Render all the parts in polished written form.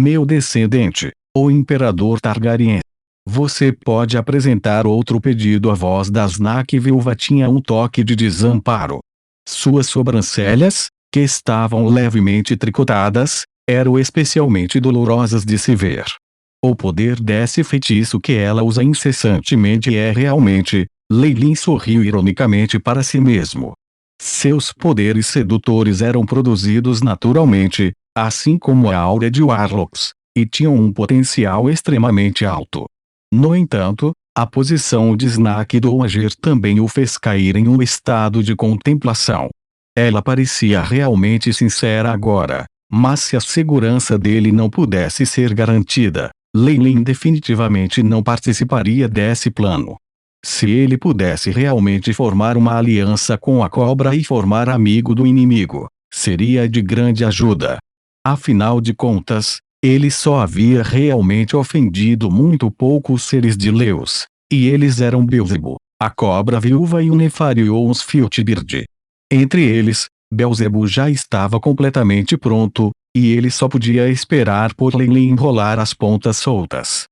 meu descendente, o Imperador Targaryen. Você pode apresentar outro pedido. A voz da Snack viúva tinha um toque de desamparo. Suas sobrancelhas, que estavam levemente tricotadas, eram especialmente dolorosas de se ver. O poder desse feitiço que ela usa incessantemente é realmente... Leilin sorriu ironicamente para si mesmo. Seus poderes sedutores eram produzidos naturalmente, assim como a aura de Warlocks, e tinham um potencial extremamente alto. No entanto, a posição de Snack Dowager também o fez cair em um estado de contemplação. Ela parecia realmente sincera agora, mas se a segurança dele não pudesse ser garantida, Leilin definitivamente não participaria desse plano. Se ele pudesse realmente formar uma aliança com a cobra e formar amigo do inimigo, seria de grande ajuda. Afinal de contas, ele só havia realmente ofendido muito poucos seres de Leus, e eles eram Beelzebub, a cobra viúva e o Nefarious Filtbird. Entre eles, Beelzebub já estava completamente pronto, e ele só podia esperar por Leilin enrolar as pontas soltas.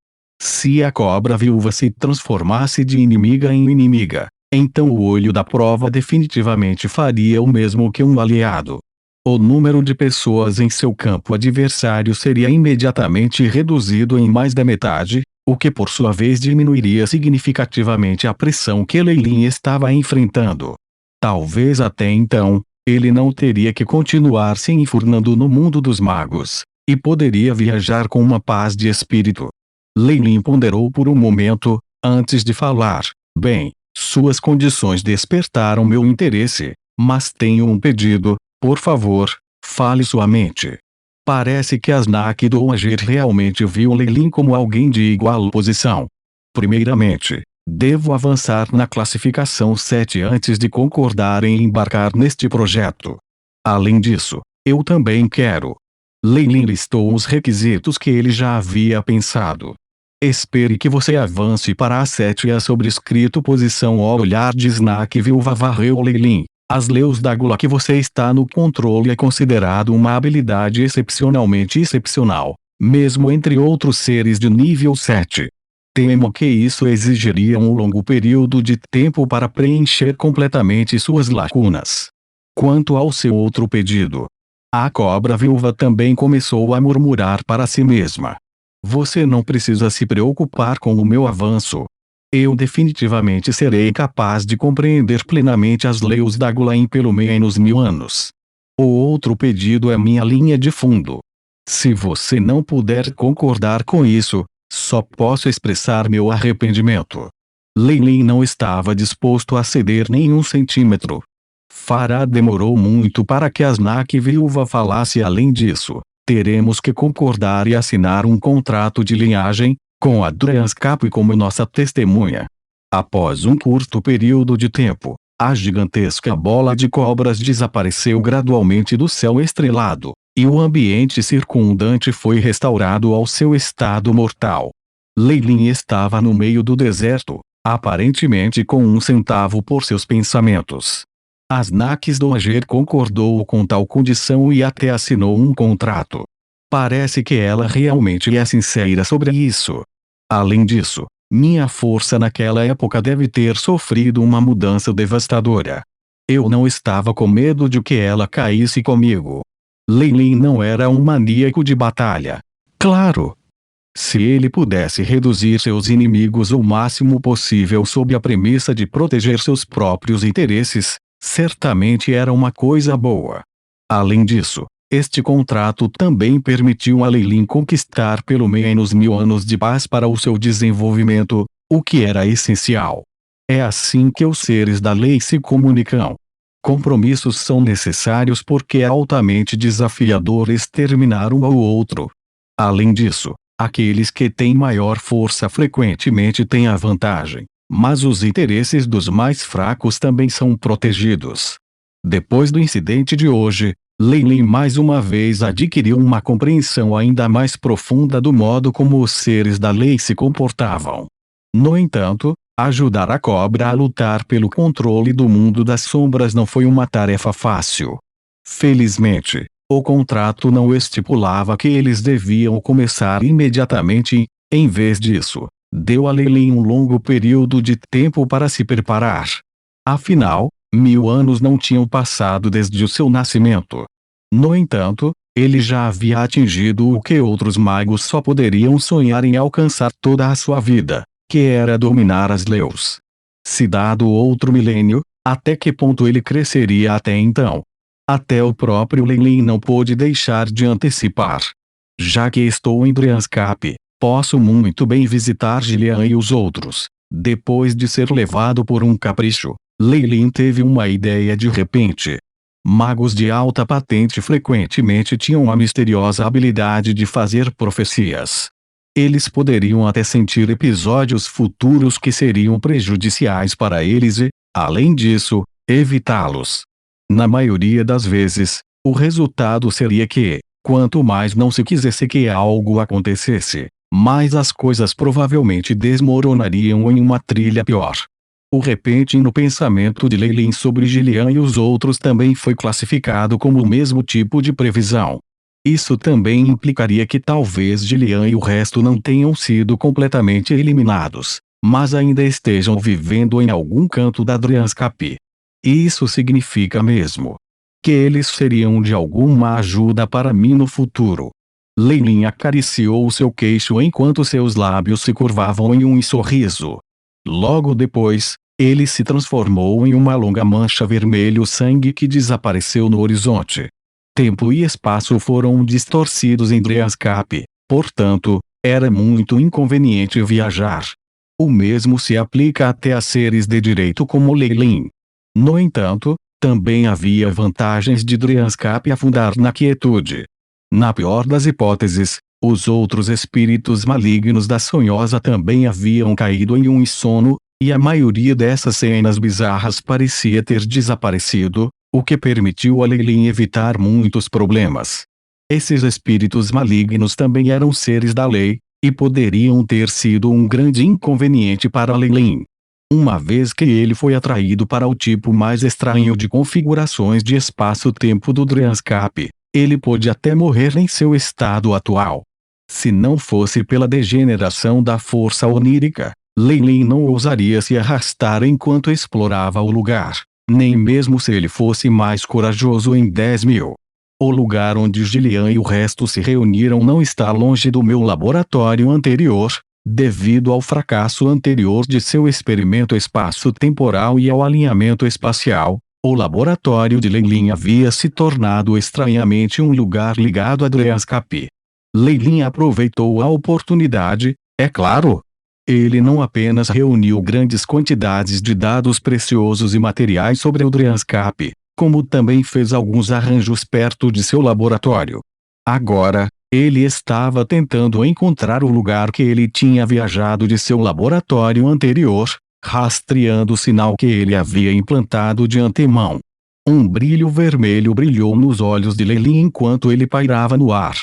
Se a cobra viúva se transformasse de inimiga em inimiga, então o olho da prova definitivamente faria o mesmo que um aliado. O número de pessoas em seu campo adversário seria imediatamente reduzido em mais da metade, o que por sua vez diminuiria significativamente a pressão que Leilin estava enfrentando. Talvez até então, ele não teria que continuar se enfurnando no mundo dos magos, e poderia viajar com uma paz de espírito. Leilin ponderou por um momento, antes de falar. Bem, suas condições despertaram meu interesse, mas tenho um pedido, por favor, fale suavemente. Parece que a Snack Dowager realmente viu Leilin como alguém de igual posição. Primeiramente, devo avançar na classificação 7 antes de concordar em embarcar neste projeto. Além disso, eu também quero. Leilin listou os requisitos que ele já havia pensado. Espere que você avance para a 7 e a sobrescrito posição. O olhar de Snack viúva varreu Leilin. As leus da gula que você está no controle é considerado uma habilidade excepcionalmente excepcional, mesmo entre outros seres de nível 7. Temo que isso exigiria um longo período de tempo para preencher completamente suas lacunas. Quanto ao seu outro pedido, a cobra viúva também começou a murmurar para si mesma. Você não precisa se preocupar com o meu avanço. Eu definitivamente serei capaz de compreender plenamente as leis da Gula em pelo menos 1000 anos. O outro pedido é minha linha de fundo. Se você não puder concordar com isso, só posso expressar meu arrependimento. Leilin não estava disposto a ceder nem um centímetro. Farah demorou muito para que a Snack viúva falasse. Além disso, teremos que concordar e assinar um contrato de linhagem, com a Dranscape como nossa testemunha. Após um curto período de tempo, a gigantesca bola de cobras desapareceu gradualmente do céu estrelado, e o ambiente circundante foi restaurado ao seu estado mortal. Leilin estava no meio do deserto, aparentemente com um centavo por seus pensamentos. A Snack Dowager concordou com tal condição e até assinou um contrato. Parece que ela realmente é sincera sobre isso. Além disso, minha força naquela época deve ter sofrido uma mudança devastadora. Eu não estava com medo de que ela caísse comigo. Leilin não era um maníaco de batalha. Claro. Se ele pudesse reduzir seus inimigos o máximo possível sob a premissa de proteger seus próprios interesses, certamente era uma coisa boa. Além disso, este contrato também permitiu a Leilin conquistar pelo menos 1000 anos de paz para o seu desenvolvimento, o que era essencial. É assim que os seres da lei se comunicam. Compromissos são necessários porque é altamente desafiador exterminar um ao outro. Além disso, aqueles que têm maior força frequentemente têm a vantagem, mas os interesses dos mais fracos também são protegidos. Depois do incidente de hoje, Leilin mais uma vez adquiriu uma compreensão ainda mais profunda do modo como os seres da lei se comportavam. No entanto, ajudar a cobra a lutar pelo controle do mundo das sombras não foi uma tarefa fácil. Felizmente, O contrato não estipulava que eles deviam começar imediatamente e, em vez disso, deu a Leilin um longo período de tempo para se preparar. Afinal, 1000 anos não tinham passado desde o seu nascimento. No entanto, ele já havia atingido o que outros magos só poderiam sonhar em alcançar toda a sua vida, que era dominar as Leus. Se dado outro milênio, até que ponto ele cresceria até então? Até o próprio Leilin não pôde deixar de antecipar. Já que estou em Dryanscap, posso muito bem visitar Gillian e os outros. Depois de ser levado por um capricho, Leilin teve uma ideia de repente. Magos de alta patente frequentemente tinham a misteriosa habilidade de fazer profecias. Eles poderiam até sentir episódios futuros que seriam prejudiciais para eles e, além disso, evitá-los. Na maioria das vezes, o resultado seria que, quanto mais não se quisesse que algo acontecesse, mais as coisas provavelmente desmoronariam em uma trilha pior. O repentino pensamento de Leilin sobre Gillian e os outros também foi classificado como o mesmo tipo de previsão. Isso também implicaria que talvez Gillian e o resto não tenham sido completamente eliminados, mas ainda estejam vivendo em algum canto da Dryanscap. Isso significa mesmo que eles seriam de alguma ajuda para mim no futuro. Leilin acariciou seu queixo enquanto seus lábios se curvavam em um sorriso. Logo depois, ele se transformou em uma longa mancha vermelho-sangue que desapareceu no horizonte. Tempo e espaço foram distorcidos em Dryanscap, portanto, era muito inconveniente viajar. O mesmo se aplica até a seres de direito como Leilin. No entanto, também havia vantagens de Dryanscap afundar na quietude. Na pior das hipóteses, os outros espíritos malignos da Sonhosa também haviam caído em um sono, e a maioria dessas cenas bizarras parecia ter desaparecido, o que permitiu a Leilin evitar muitos problemas. Esses espíritos malignos também eram seres da lei, e poderiam ter sido um grande inconveniente para Leilin. Uma vez que ele foi atraído para o tipo mais estranho de configurações de espaço-tempo do Dryanscap, ele pôde até morrer em seu estado atual. Se não fosse pela degeneração da força onírica, Leilin não ousaria se arrastar enquanto explorava o lugar, nem mesmo se ele fosse mais corajoso em 10.000. O lugar onde Gillian e o resto se reuniram não está longe do meu laboratório anterior, devido ao fracasso anterior de seu experimento espaço-temporal e ao alinhamento espacial. O laboratório de Leilin havia se tornado estranhamente um lugar ligado a Dryanscap. Leilin aproveitou a oportunidade, é claro. Ele não apenas reuniu grandes quantidades de dados preciosos e materiais sobre o Dryanscap, como também fez alguns arranjos perto de seu laboratório. Agora, ele estava tentando encontrar o lugar que ele tinha viajado de seu laboratório anterior, rastreando o sinal que ele havia implantado de antemão. Um brilho vermelho brilhou nos olhos de Leilin enquanto ele pairava no ar.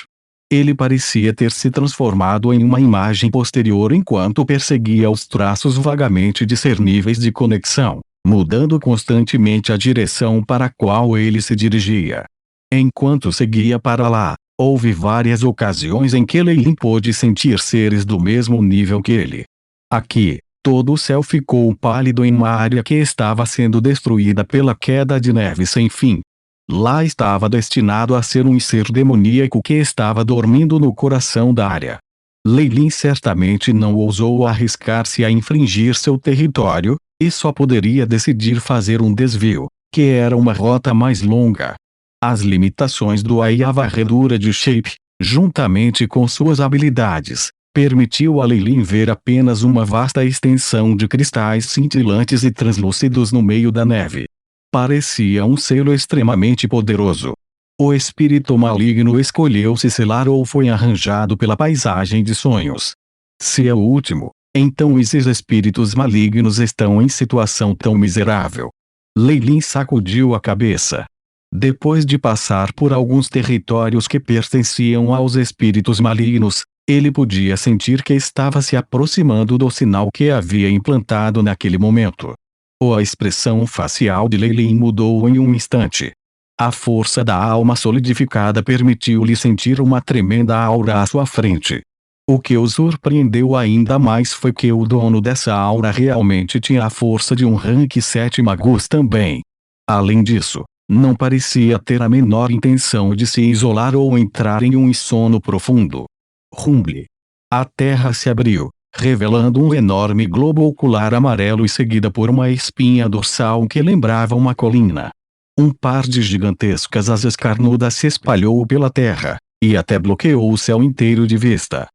Ele parecia ter se transformado em uma imagem posterior enquanto perseguia os traços vagamente discerníveis de conexão, mudando constantemente a direção para a qual ele se dirigia. Enquanto seguia para lá, houve várias ocasiões em que Leilin pôde sentir seres do mesmo nível que ele. Aqui, todo o céu ficou pálido em uma área que estava sendo destruída pela queda de neve sem fim. Lá estava destinado a ser um ser demoníaco que estava dormindo no coração da área. Leilin certamente não ousou arriscar-se a infringir seu território, e só poderia decidir fazer um desvio, que era uma rota mais longa. As limitações do AI e a varredura de Shape, juntamente com suas habilidades, permitiu a Leilin ver apenas uma vasta extensão de cristais cintilantes e translúcidos no meio da neve. Parecia um selo extremamente poderoso. O espírito maligno escolheu se selar ou foi arranjado pela paisagem de sonhos. Se é o último, então esses espíritos malignos estão em situação tão miserável. Leilin sacudiu a cabeça. Depois de passar por alguns territórios que pertenciam aos espíritos malignos, ele podia sentir que estava se aproximando do sinal que havia implantado naquele momento. A expressão facial de Leilin mudou em um instante. A força da alma solidificada permitiu-lhe sentir uma tremenda aura à sua frente. O que o surpreendeu ainda mais foi que o dono dessa aura realmente tinha a força de um rank 7 magus também. Além disso, não parecia ter a menor intenção de se isolar ou entrar em um sono profundo. Rumble. A terra se abriu, revelando um enorme globo ocular amarelo e seguida por uma espinha dorsal que lembrava uma colina. Um par de gigantescas asas carnudas se espalhou pela terra, e até bloqueou o céu inteiro de vista.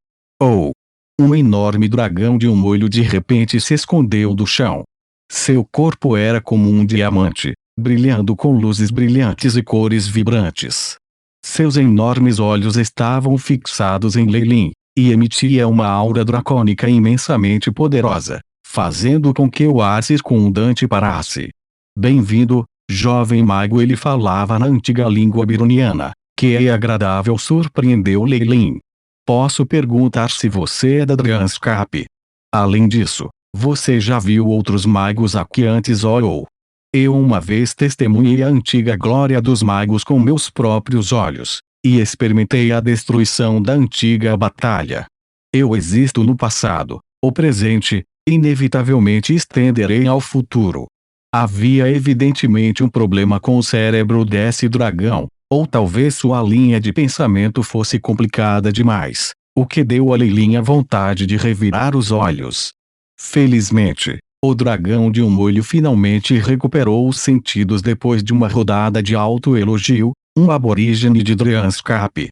Um enorme dragão de um olho de repente se escondeu do chão. Seu corpo era como um diamante, brilhando com luzes brilhantes e cores vibrantes. Seus enormes olhos estavam fixados em Lei Lin, e emitia uma aura dracônica imensamente poderosa, fazendo com que o ar circundante parasse. Bem-vindo, jovem mago, ele falava na antiga língua bironiana, que é agradável, surpreendeu Lei Lin. Posso perguntar se você é da Dranscap? Além disso, você já viu outros magos aqui antes ou? Eu uma vez testemunhei a antiga glória dos magos com meus próprios olhos, e experimentei a destruição da antiga batalha. Eu existo no passado, o presente, inevitavelmente estenderei ao futuro. Havia evidentemente um problema com o cérebro desse dragão, ou talvez sua linha de pensamento fosse complicada demais, o que deu a Lei Lin a vontade de revirar os olhos. Felizmente, o dragão de um olho finalmente recuperou os sentidos depois de uma rodada de autoelogio, um aborígene de Dranscap.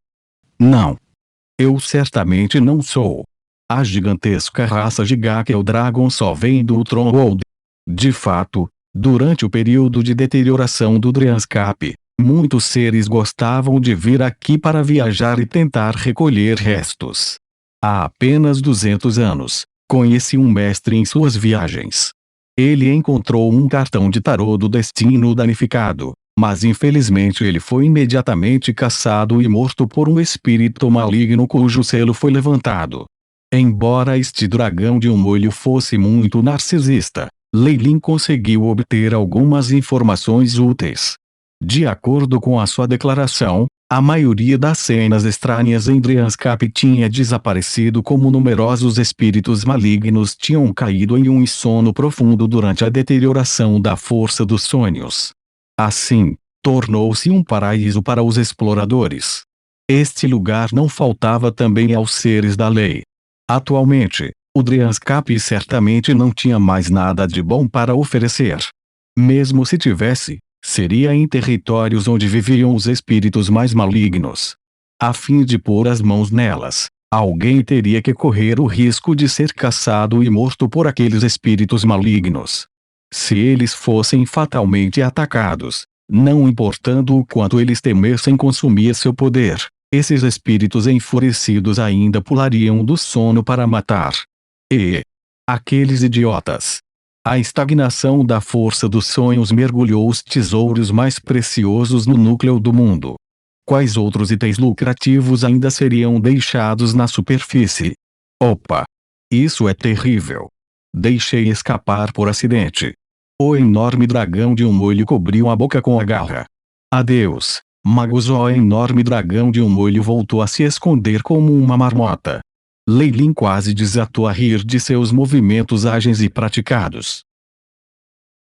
Não. Eu certamente não sou. A gigantesca raça de Gakel Dragon só vem do Ultronworld. De fato, durante o período de deterioração do Dranscap, muitos seres gostavam de vir aqui para viajar e tentar recolher restos. Há apenas 200 anos, conheci um mestre em suas viagens. Ele encontrou um cartão de tarô do destino danificado, mas infelizmente ele foi imediatamente caçado e morto por um espírito maligno cujo selo foi levantado. Embora este dragão de um olho fosse muito narcisista, Lei Lin conseguiu obter algumas informações úteis. De acordo com a sua declaração, a maioria das cenas estranhas em Dranscap tinha desaparecido, como numerosos espíritos malignos tinham caído em um sono profundo durante a deterioração da força dos sonhos. Assim, tornou-se um paraíso para os exploradores. Este lugar não faltava também aos seres da lei. Atualmente, o Dranscap certamente não tinha mais nada de bom para oferecer. Mesmo se tivesse, seria em territórios onde viviam os espíritos mais malignos. A fim de pôr as mãos nelas, alguém teria que correr o risco de ser caçado e morto por aqueles espíritos malignos. Se eles fossem fatalmente atacados, não importando o quanto eles temessem consumir seu poder, esses espíritos enfurecidos ainda pulariam do sono para matar. Aqueles idiotas! A estagnação da força dos sonhos mergulhou os tesouros mais preciosos no núcleo do mundo. Quais outros itens lucrativos ainda seriam deixados na superfície? Opa! Isso é terrível! Deixei escapar por acidente. O enorme dragão de um olho cobriu a boca com a garra. Adeus, magos! O enorme dragão de um olho voltou a se esconder como uma marmota. Lei Lin quase desatou a rir de seus movimentos ágeis e praticados.